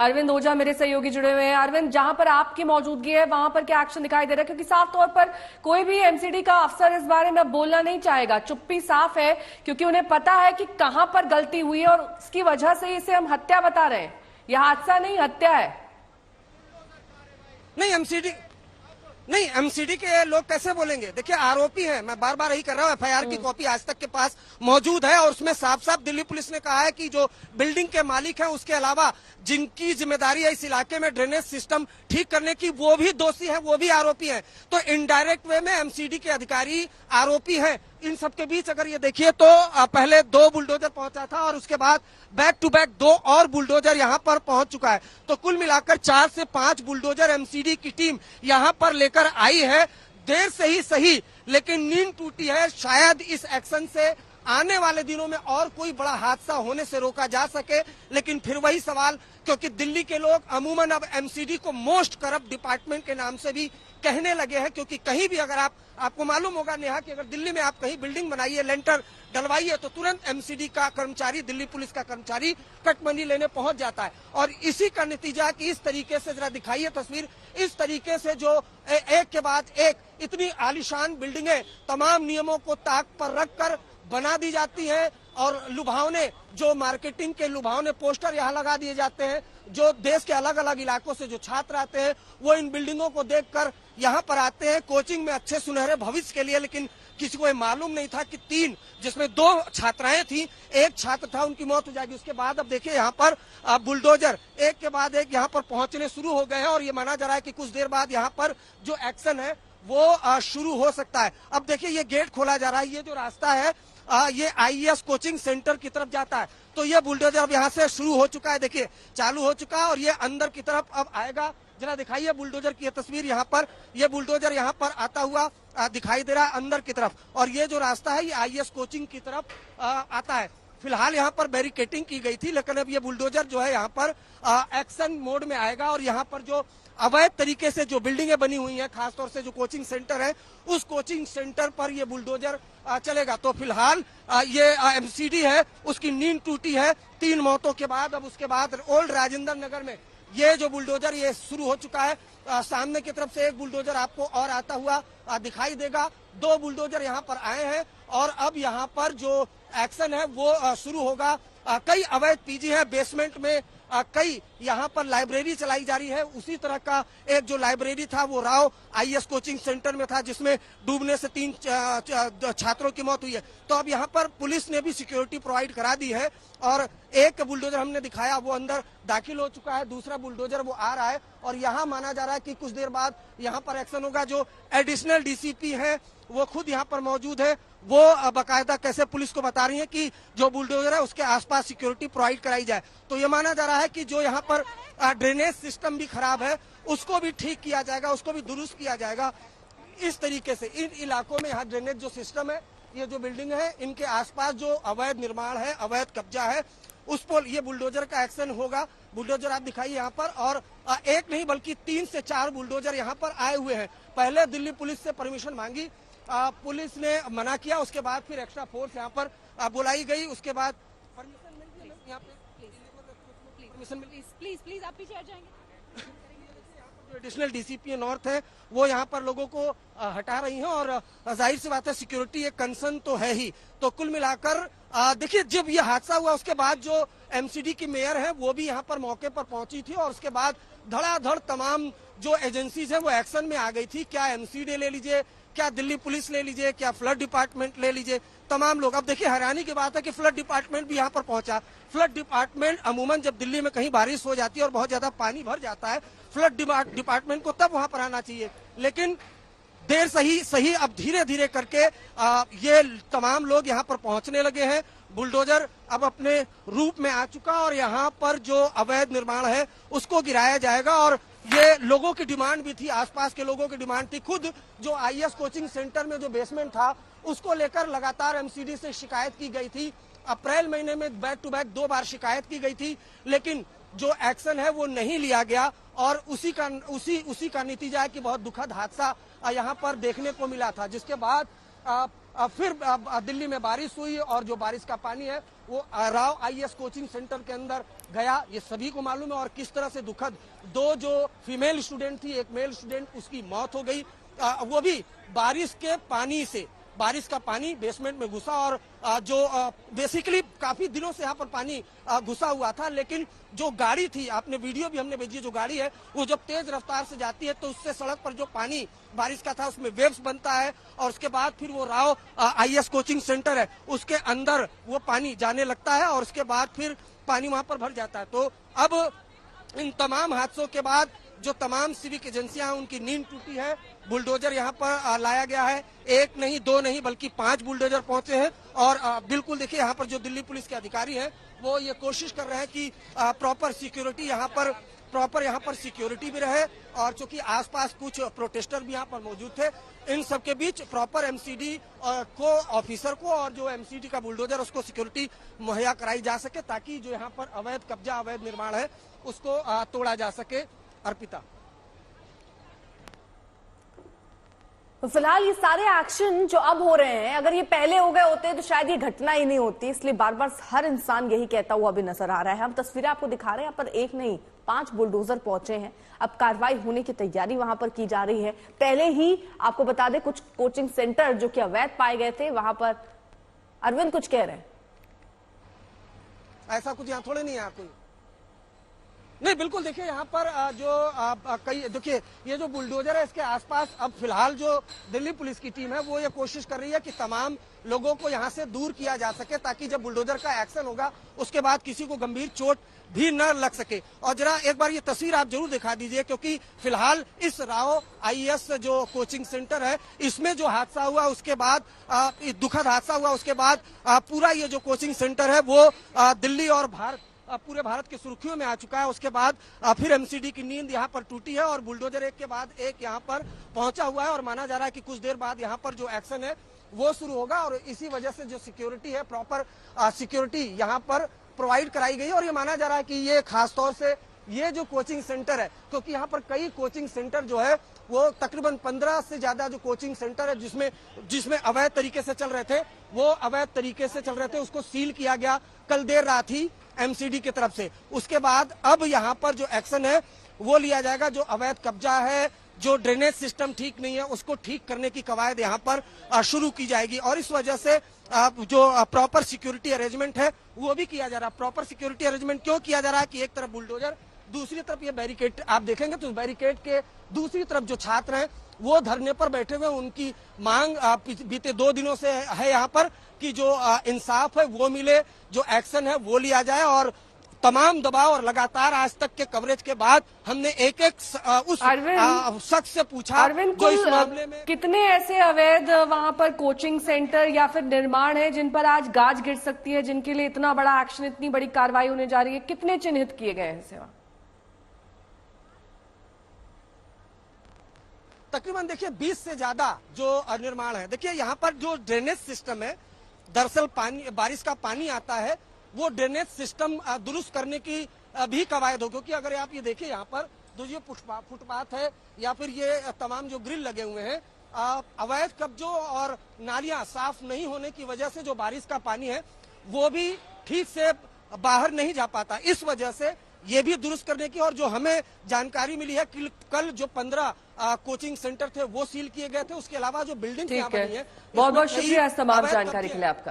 अरविंद ओझा मेरे सहयोगी जुड़े हुए हैं। अरविंद, जहां पर आपकी मौजूदगी है वहां पर क्या एक्शन दिखाई दे रहा है? क्योंकि साफ तौर पर कोई भी एमसीडी का अफसर इस बारे में बोलना नहीं चाहेगा, चुप्पी साफ है, क्योंकि उन्हें पता है कि कहां पर गलती हुई है और उसकी वजह से इसे हम हत्या बता रहे हैं। यह हादसा नहीं, हत्या है। नहीं, एमसीडी के लोग कैसे बोलेंगे? देखिए, आरोपी है, मैं बार बार यही कर रहा हूँ, एफआईआर की कॉपी आज तक के पास मौजूद है और उसमें साफ साफ दिल्ली पुलिस ने कहा है कि जो बिल्डिंग के मालिक हैं, उसके अलावा जिनकी जिम्मेदारी है इस इलाके में ड्रेनेज सिस्टम ठीक करने की, वो भी दोषी है, वो भी आरोपी है। तो इनडायरेक्ट वे में एमसीडी के अधिकारी आरोपी हैं। इन सबके बीच अगर ये देखिए तो पहले 2 बुलडोजर पहुंचा था और उसके बाद बैक टू बैक 2 और बुलडोजर यहां पर पहुंच चुका है। तो कुल मिलाकर 4 से 5 बुलडोजर एमसीडी की टीम यहां पर लेकर आई है। देर से ही सही, लेकिन नींद टूटी है। शायद इस एक्शन से आने वाले दिनों में और कोई बड़ा हादसा होने से रोका जा सके। लेकिन फिर वही सवाल, क्योंकि दिल्ली के लोग अमूमन अब एमसीडी को मोस्ट करप्ट डिपार्टमेंट के नाम से भी कहने लगे हैं, क्योंकि कहीं भी अगर आपको मालूम होगा नेहा कि अगर दिल्ली में आप कहीं बिल्डिंग बनाइए, लेंटर डलवाइए, तो तुरंत एमसीडी का कर्मचारी, दिल्ली पुलिस का कर्मचारी कट मनी लेने पहुंच जाता है। और इसी का नतीजा कि इस तरीके से, जरा दिखाइए तस्वीर, इस तरीके से जो एक के बाद एक इतनी आलीशान बिल्डिंगें तमाम नियमों को ताक पर रखकर बना दी जाती हैं और लुभावने, जो मार्केटिंग के लुभावने पोस्टर यहाँ लगा दिए जाते हैं। जो देश के अलग अलग इलाकों से जो छात्र आते हैं वो इन बिल्डिंगों को देखकर यहाँ पर आते हैं कोचिंग में अच्छे सुनहरे भविष्य के लिए। लेकिन किसी को मालूम नहीं था कि 3, जिसमें 2 छात्राएं थी, एक छात्र था, उनकी मौत हो जाएगी। उसके बाद अब देखिए यहाँ पर बुलडोजर एक के बाद एक यहाँ पर पहुंचने शुरू हो गए हैं और ये माना जा रहा है कि कुछ देर बाद यहाँ पर जो एक्शन है वो शुरू हो सकता है। अब देखिए ये गेट खोला जा रहा है, ये जो रास्ता है ये आईएएस कोचिंग सेंटर की तरफ जाता है। तो ये बुलडोजर अब यहाँ से शुरू हो चुका है, देखिए चालू हो चुका है और ये अंदर की तरफ अब आएगा। जरा दिखाइए बुलडोजर की ये तस्वीर, यहाँ पर ये बुलडोजर यहाँ पर आता हुआ दिखाई दे रहा है अंदर की तरफ। और ये जो रास्ता है ये आईएएस कोचिंग की तरफ आता है। फिलहाल यहाँ पर बैरिकेटिंग की गई थी, लेकिन अब ये बुलडोजर जो है यहाँ पर एक्शन मोड में आएगा और यहाँ पर जो अवैध तरीके से जो बिल्डिंगें बनी हुई हैं, खासतौर से जो कोचिंग सेंटर है, उस कोचिंग सेंटर पर ये बुलडोजर चलेगा। तो फिलहाल ये एमसीडी है, उसकी नींद टूटी है 3 मौतों के बाद। अब उसके बाद ओल्ड राजेंद्र नगर में ये जो बुलडोजर ये शुरू हो चुका है। सामने की तरफ से एक बुलडोजर आपको और आता हुआ दिखाई देगा। 2 बुलडोजर यहाँ पर आए हैं और अब यहाँ पर जो एक्शन है वो शुरू होगा। कई अवैध पीजी है बेसमेंट में, कई यहाँ पर लाइब्रेरी चलाई जा रही है। उसी तरह का एक जो लाइब्रेरी था वो राव आईएएस कोचिंग सेंटर में था, जिसमें डूबने से 3 छात्रों की मौत हुई है। तो अब यहाँ पर पुलिस ने भी सिक्योरिटी प्रोवाइड करा दी है और एक बुलडोजर हमने दिखाया वो अंदर दाखिल हो चुका है, दूसरा बुलडोजर वो आ रहा है और यहाँ माना जा रहा है कि कुछ देर बाद यहाँ पर एक्शन होगा। जो एडिशनल डीसीपी है वो खुद यहाँ पर मौजूद है, वो बाकायदा कैसे पुलिस को बता रही है कि जो बुलडोजर है उसके आसपास सिक्योरिटी प्रोवाइड कराई जाए। तो ये माना जा रहा है कि जो यहाँ पर ड्रेनेज सिस्टम भी खराब है उसको भी ठीक किया जाएगा, उसको भी दुरुस्त किया जाएगा। इस तरीके से इन इलाकों में यहाँ ड्रेनेज जो सिस्टम है, ये जो बिल्डिंग है, इनके आसपास जो अवैध निर्माण है, अवैध कब्जा है, उस पर ये बुलडोजर का एक्शन होगा। बुलडोजर आप दिखाइए यहाँ पर, और एक नहीं बल्कि 3 से 4 बुलडोजर यहाँ पर आए हुए हैं। पहले दिल्ली पुलिस से परमिशन मांगी, पुलिस ने मना किया, उसके बाद फिर एक्स्ट्रा फोर्स यहाँ पर बुलाई गई, उसके बाद परमिशन मिल गई। यहाँ पे परमिशन मिल, प्लीज आप पीछे आ जाएंगे। जो एडिशनल डीसीपी नॉर्थ है वो यहाँ पर लोगों को हटा रही हैं और जाहिर सी बात है सिक्योरिटी एक कंसर्न तो है ही। तो कुल मिलाकर देखिए जब ये हादसा हुआ उसके बाद जो एमसीडी की मेयर है वो भी यहाँ पर मौके पर पहुंची थी और उसके बाद धड़ाधड़ तमाम जो एजेंसीज है वो एक्शन में आ गई थी। क्या एमसीडी ले लीजिए, क्या दिल्ली पुलिस ले लीजिए, क्या फ्लड डिपार्टमेंट ले लीजिए, तमाम लोग। अब देखिए हैरानी की बात है कि फ्लड डिपार्टमेंट भी यहाँ पर पहुंचा। फ्लड डिपार्टमेंट अमूमन जब दिल्ली में कहीं बारिश हो जाती है और बहुत ज्यादा पानी भर जाता है, फ्लड डिपार्टमेंट को तब वहां पर आना चाहिए। लेकिन देर सही अब धीरे धीरे करके ये तमाम लोग यहाँ पर पहुंचने लगे हैं। बुलडोजर अब अपने रूप में आ चुका और यहाँ पर जो अवैध निर्माण है उसको गिराया जाएगा। और ये लोगों की डिमांड भी थी, आसपास के लोगों की डिमांड थी। खुद जो आईएएस कोचिंग सेंटर में जो बेसमेंट था उसको लेकर लगातार एमसीडी से शिकायत की गई थी। अप्रैल महीने में बैक टू बैक 2 बार शिकायत की गई थी, लेकिन जो एक्शन है वो नहीं लिया गया और उसी का नतीजा है कि बहुत दुखद हादसा यहाँ पर देखने को मिला था। जिसके बाद फिर दिल्ली में बारिश हुई और जो बारिश का पानी है वो राव आईएएस कोचिंग सेंटर के अंदर गया, ये सभी को मालूम है। और किस तरह से दुखद, दो जो फीमेल स्टूडेंट थी, एक मेल स्टूडेंट, उसकी मौत हो गई, वो भी बारिश के पानी से। बारिश का पानी बेसमेंट में घुसा और जो बेसिकली काफी दिनों से यहाँ पर पानी घुसा हुआ था, लेकिन जो गाड़ी थी, आपने वीडियो भी हमने भेजी, जो गाड़ी है वो जब तेज रफ्तार से जाती है तो उससे सड़क पर जो पानी बारिश का था उसमें वेव्स बनता है और उसके बाद फिर वो राव आईएएस कोचिंग सेंटर है उसके अंदर वो पानी जाने लगता है और उसके बाद फिर पानी वहां पर भर जाता है। तो अब इन तमाम हादसों के बाद जो तमाम सिविक एजेंसियां हैं उनकी नींद टूटी है। बुलडोजर यहाँ पर लाया गया है, एक नहीं, दो नहीं, बल्कि 5 बुलडोजर पहुंचे हैं और बिल्कुल देखिए यहाँ पर जो दिल्ली पुलिस के अधिकारी हैं वो ये कोशिश कर रहे हैं कि प्रॉपर सिक्योरिटी यहाँ पर सिक्योरिटी भी रहे। और चूंकि आसपास कुछ प्रोटेस्टर भी यहाँ पर मौजूद थे, इन सब के बीच प्रॉपर एमसीडी को, ऑफिसर को और जो एमसीडी का बुलडोजर उसको सिक्योरिटी मुहैया कराई जा सके ताकि जो यहाँ पर अवैध कब्जा, अवैध निर्माण है उसको तोड़ा जा सके। अर्पिता, तो फिलहाल ये सारे एक्शन जो अब हो रहे हैं, अगर ये पहले हो गए होते तो शायद ये घटना ही नहीं होती, इसलिए बार बार हर इंसान यही कहता हुआ भी नजर आ रहा है। हम तस्वीरें आपको दिखा रहे हैं, यहाँ पर एक नहीं 5 बुलडोजर पहुंचे हैं। अब कार्रवाई होने की तैयारी वहां पर की जा रही है। पहले ही आपको बता दें कुछ कोचिंग सेंटर जो कि अवैध पाए गए थे वहां पर, अरविंद कुछ कह रहे हैं। ऐसा कुछ यहाँ थोड़े नहीं है कोई, नहीं बिल्कुल। देखिए यहाँ पर जो कई, देखिए ये जो बुलडोजर है इसके आसपास अब फिलहाल जो दिल्ली पुलिस की टीम है वो ये कोशिश कर रही है कि तमाम लोगों को यहाँ से दूर किया जा सके ताकि जब बुलडोजर का एक्शन होगा उसके बाद किसी को गंभीर चोट भी न लग सके। और जरा एक बार ये तस्वीर आप जरूर दिखा दीजिए, क्योंकि फिलहाल इस राव आईएएस जो कोचिंग सेंटर है इसमें जो हादसा हुआ उसके बाद, दुखद हादसा हुआ उसके बाद पूरा ये जो कोचिंग सेंटर है वो दिल्ली और पूरे भारत की सुर्खियों में आ चुका है। उसके बाद फिर एमसीडी की नींद यहाँ पर टूटी है और बुलडोजर एक के बाद एक यहाँ पर पहुंचा हुआ है और माना जा रहा है कि कुछ देर बाद यहाँ पर जो एक्शन है वो शुरू होगा। और इसी वजह से जो सिक्योरिटी है, प्रॉपर सिक्योरिटी यहाँ पर प्रोवाइड कराई गई। और ये माना जा रहा है कि ये खासतौर से ये जो कोचिंग सेंटर है, क्योंकि यहाँ पर कई कोचिंग सेंटर जो है वो तकरीबन 15 से ज्यादा जो कोचिंग सेंटर है जिसमें अवैध तरीके से चल रहे थे, वो अवैध तरीके से चल रहे थे, उसको सील किया गया कल देर रात ही एमसीडी की तरफ से। उसके बाद अब यहाँ पर जो एक्शन है वो लिया जाएगा। जो अवैध कब्जा है, जो ड्रेनेज सिस्टम ठीक नहीं है, उसको ठीक करने की कवायद यहाँ पर शुरू की जाएगी। और इस वजह से जो प्रॉपर सिक्योरिटी अरेंजमेंट है वो भी किया जा रहा है। प्रॉपर सिक्योरिटी अरेंजमेंट क्यों किया जा रहा है कि एक तरफ बुलडोजर, दूसरी तरफ ये बैरिकेड आप देखेंगे तो बैरिकेड के दूसरी तरफ जो छात्र हैं वो धरने पर बैठे हुए, उनकी मांग बीते 2 दिनों से है यहाँ पर कि जो इंसाफ है वो मिले, जो एक्शन है वो लिया जाए। और तमाम दबाव और लगातार आज तक के कवरेज के बाद हमने एक उस शख्स से पूछा जो इस मामले में कितने ऐसे अवैध वहां पर कोचिंग सेंटर या फिर निर्माण है जिन पर आज गाज गिर सकती है, जिनके लिए इतना बड़ा एक्शन, इतनी बड़ी कार्रवाई होने जा रही है, कितने चिन्हित किए गए हैं? तकरीबन देखिए 20 से ज्यादा जो निर्माण है। देखिए यहाँ पर जो ड्रेनेज सिस्टम है, दरअसल पानी, बारिश का पानी आता है, वो ड्रेनेज सिस्टम दुरुस्त करने की भी कवायद हो। क्योंकि अगर आप ये देखिए यहाँ पर जो ये फुटपाथ है या फिर ये तमाम जो ग्रिल लगे हुए हैं, अवैध कब्जों और नालियां साफ नहीं होने की वजह से जो बारिश का पानी है वो भी ठीक से बाहर नहीं जा पाता। इस वजह से ये भी दुरुस्त करने की, और जो हमें जानकारी मिली है कि कल जो 15 कोचिंग सेंटर थे वो सील किए गए थे। उसके अलावा जो बिल्डिंग यहाँ बनी है, बहुत बहुत शुक्रिया इस तमाम जानकारी के लिए आपका।